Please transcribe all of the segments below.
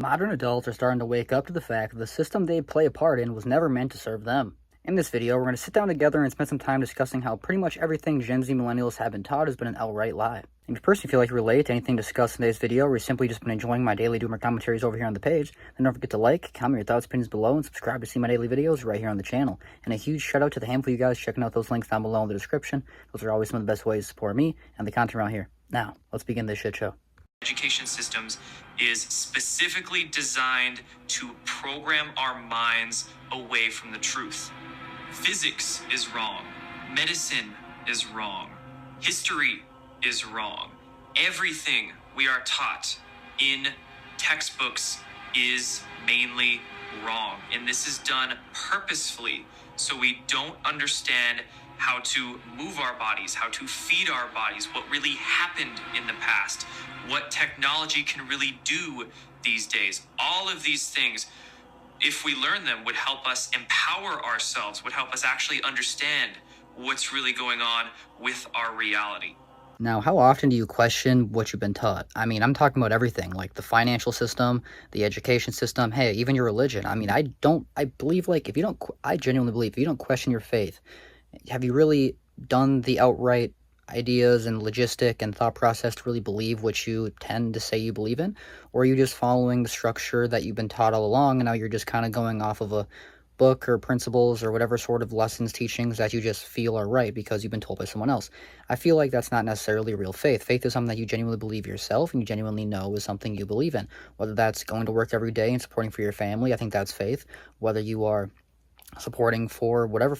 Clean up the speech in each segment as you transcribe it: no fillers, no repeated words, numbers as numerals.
Modern adults are starting to wake up to the fact that the system they play a part in was never meant to serve them. In this video, we're going to sit down together and spend some time discussing how pretty much everything Gen Z millennials have been taught has been an outright lie. And if you personally feel like you relate to anything discussed in today's video, or you've simply just been enjoying my daily doomer commentaries over here on the page, then don't forget to like, comment your thoughts, opinions below, and subscribe to see my daily videos right here on the channel. And a huge shout out to the handful of you guys checking out those links down below in the description. Those are always some of the best ways to support me and the content around here. Now, let's begin this shit show. Education systems is specifically designed to program our minds away from the truth. Physics is wrong. Medicine is wrong. History is wrong. Everything we are taught in textbooks is mainly wrong. And this is done purposefully so we don't understand how to move our bodies, how to feed our bodies, what really happened in the past, what technology can really do these days. All of these things, if we learn them, would help us empower ourselves, would help us actually understand what's really going on with our reality. Now, how often do you question what you've been taught? I mean, I'm talking about everything, like the financial system, the education system, hey, even your religion. I mean, I believe, like, I genuinely believe if you don't question your faith, have you really done the outright ideas and logistic and thought process to really believe what you tend to say you believe in? Or are you just following the structure that you've been taught all along, and now you're just kind of going off of a book or principles or whatever sort of lessons, teachings that you just feel are right because you've been told by someone else? I feel like that's not necessarily real faith. Faith is something that you genuinely believe yourself and you genuinely know is something you believe in. Whether that's going to work every day and supporting for your family, I think that's faith. Whether you are supporting for whatever,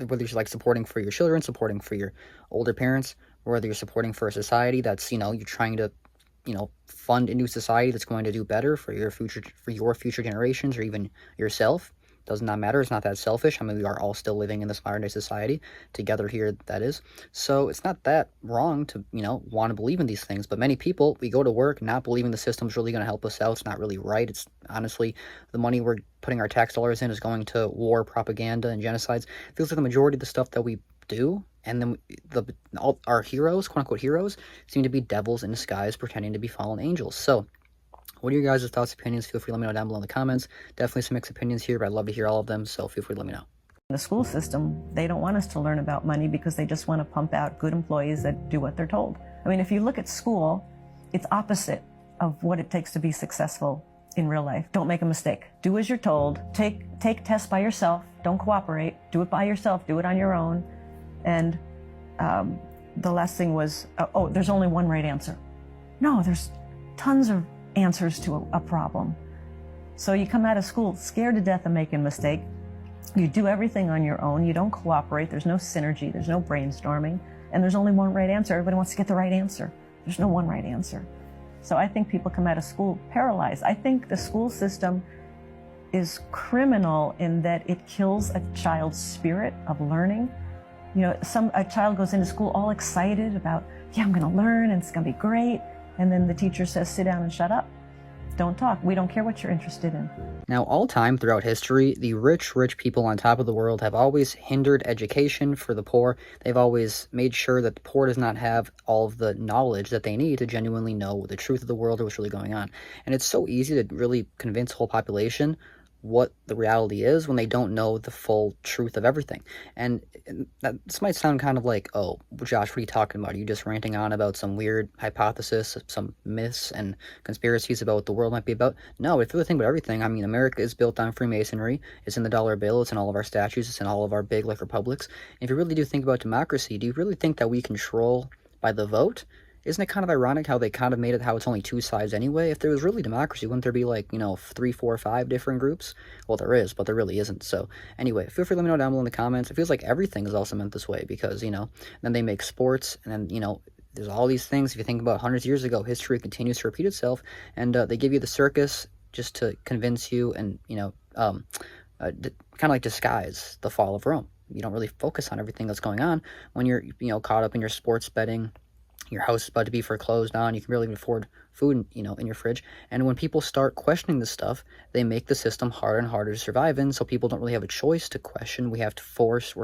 whether you're like supporting for your children, supporting for your older parents, or whether you're supporting for a society that's, you're trying to, fund a new society that's going to do better for your future generations, or even yourself. Does not matter. It's not that selfish. I mean, we are all still living in this modern day society together here, that is. So it's not that wrong to, want to believe in these things. But many people, we go to work not believing the system's really going to help us out. It's not really right. It's honestly, the money we're putting our tax dollars in is going to war, propaganda, and genocides. It feels like the majority of the stuff that we do, and then all our heroes, quote unquote heroes, seem to be devils in disguise pretending to be fallen angels. So what are your guys' thoughts, opinions? Feel free to let me know down below in the comments. Definitely some mixed opinions here, but I'd love to hear all of them, so feel free to let me know. The school system, they don't want us to learn about money because they just want to pump out good employees that do what they're told. I mean, if you look at school, it's opposite of what it takes to be successful in real life. Don't make a mistake. Do as you're told. Take tests by yourself. Don't cooperate. Do it by yourself. Do it on your own. And the last thing was, there's only one right answer. No, there's tons of answers to a problem. So you come out of school scared to death of making a mistake. You do everything on your own. You don't cooperate. There's no synergy. There's no brainstorming. And there's only one right answer. Everybody wants to get the right answer. There's no one right answer. So I think people come out of school paralyzed. I think the school system is criminal in that it kills a child's spirit of learning. A child goes into school all excited about, yeah, I'm going to learn and it's going to be great. And then the teacher says, sit down and shut up. Don't talk. We don't care what you're interested in. Now, all time throughout history, the rich people on top of the world have always hindered education for the poor. They've always made sure that the poor does not have all of the knowledge that they need to genuinely know the truth of the world or what's really going on. And it's so easy to really convince the whole population what the reality is when they don't know the full truth of everything. And this might sound kind of like, oh, Josh, what are you talking about? Are you just ranting on about some weird hypothesis, some myths and conspiracies about what the world might be about? No, if you really think about everything, I mean, America is built on Freemasonry. It's in the dollar bill. It's in all of our statutes. It's in all of our big, republics. If you really do think about democracy, do you really think that we control by the vote? Isn't it kind of ironic how they kind of made it how it's only two sides anyway? If there was really democracy, wouldn't there be 3, 4, 5 different groups? Well, there is, but there really isn't. So anyway, feel free to let me know down below in the comments. It feels like everything is also meant this way because, then they make sports and then, there's all these things. If you think about hundreds of years ago, history continues to repeat itself, and they give you the circus just to convince you and, kind of like disguise the fall of Rome. You don't really focus on everything that's going on when you're, caught up in your sports betting. Your house is about to be foreclosed on. You can barely even afford food, in your fridge. And when people start questioning this stuff, they make the system harder and harder to survive in. So people don't really have a choice to question. We're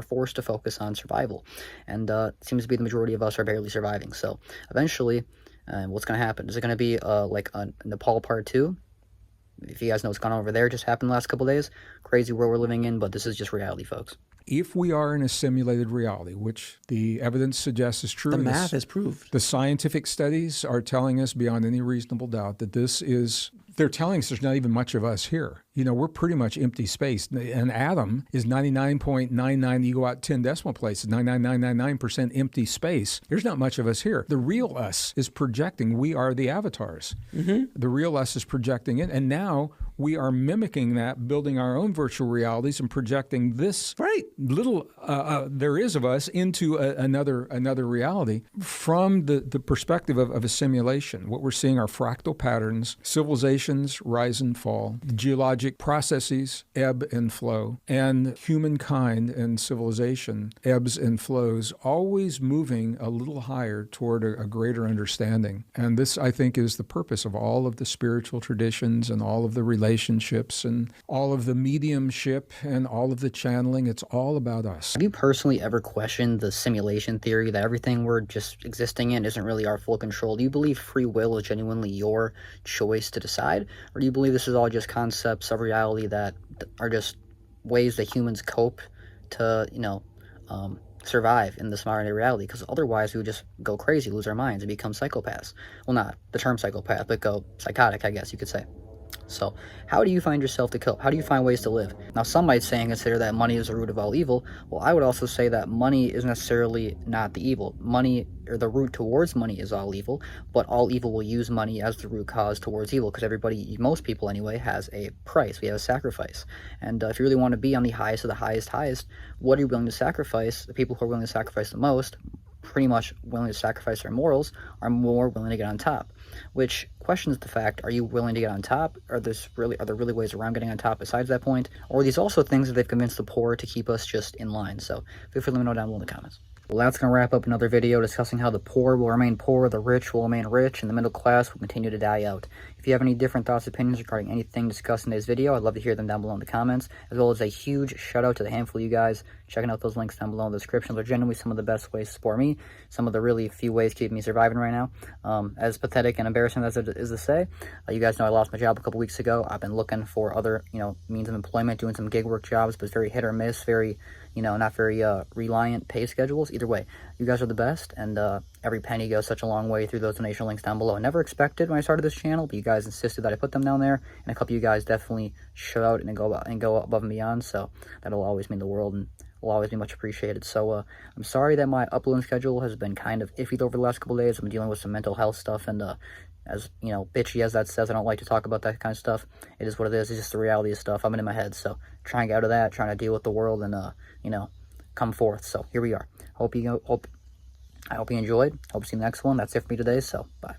forced to focus on survival. And it seems to be the majority of us are barely surviving. So eventually, what's going to happen? Is it going to be like a Nepal Part 2? if you guys know what's gone on over there, just happened the last couple of days. Crazy world we're living in, but this is just reality, folks. If we are in a simulated reality, which the evidence suggests is true, The math has proved. the scientific studies are telling us beyond any reasonable doubt that this is, they're telling us there's not even much of us here. You know, we're pretty much empty space. An atom is 99.99, you go out 10 decimal places, 99.999% empty space. There's not much of us here. The real us is projecting. We are the avatars. The real us is projecting it. And now we are mimicking that, building our own virtual realities and projecting this little there is of us into another reality from the perspective of a simulation. What we're seeing are fractal patterns, civilizations rise and fall, geologic processes ebb and flow, and humankind and civilization ebbs and flows, always moving a little higher toward a greater understanding. And this, I think, is the purpose of all of the spiritual traditions and all of the relationships and all of the mediumship and all of the channeling. It's all about us. Have you personally ever questioned the simulation theory that everything we're just existing in isn't really our full control? Do you believe free will is genuinely your choice to decide? Or do you believe this is all just concepts of reality that are just ways that humans cope to, survive in this modern day reality? Because otherwise we would just go crazy, lose our minds, and become psychopaths. Well, not the term psychopath, but go psychotic, I guess you could say. So, how do you find yourself to cope? How do you find ways to live? Now, some might say and consider that money is the root of all evil. Well, I would also say that money is necessarily not the evil. Money, or the root towards money, is all evil, but all evil will use money as the root cause towards evil, because everybody, most people anyway, has a price. We have a sacrifice. And if you really want to be on the highest of the highest, what are you willing to sacrifice? The people who are willing to sacrifice the most, pretty much willing to sacrifice their morals, are more willing to get on top. Which questions the fact, are you willing to get on top? Are there really ways around getting on top besides that point? Or are these also things that they've convinced the poor to keep us just in line? So feel free to let me know down below in the comments. Well, that's going to wrap up another video discussing how the poor will remain poor, the rich will remain rich, and the middle class will continue to die out. If you have any different thoughts, opinions regarding anything discussed in today's video, I'd love to hear them down below in the comments, as well as a huge shout out to the handful of you guys checking out those links down below in the description. They're generally some of the best ways to support me, some of the really few ways keeping me surviving right now. As pathetic and embarrassing as it is to say, you guys know I lost my job a couple weeks ago. I've been looking for other, means of employment, doing some gig work jobs, but it's very hit or miss, very, not very reliant pay schedules. Either way, you guys are the best, and every penny goes such a long way through those donation links down below. I never expected when I started this channel, but you guys insisted that I put them down there, and a couple of you guys definitely showed out and go above and beyond, so that'll always mean the world and will always be much appreciated. So I'm sorry that my uploading schedule has been kind of iffy over the last couple of days. I've been dealing with some mental health stuff, and as bitchy as that says, I don't like to talk about that kind of stuff. It is what it is. It's just the reality of stuff. I'm in my head, so trying to get out of that, trying to deal with the world, and come forth. So here we are. I hope you enjoyed. Hope to see you in the next one. That's it for me today, so bye.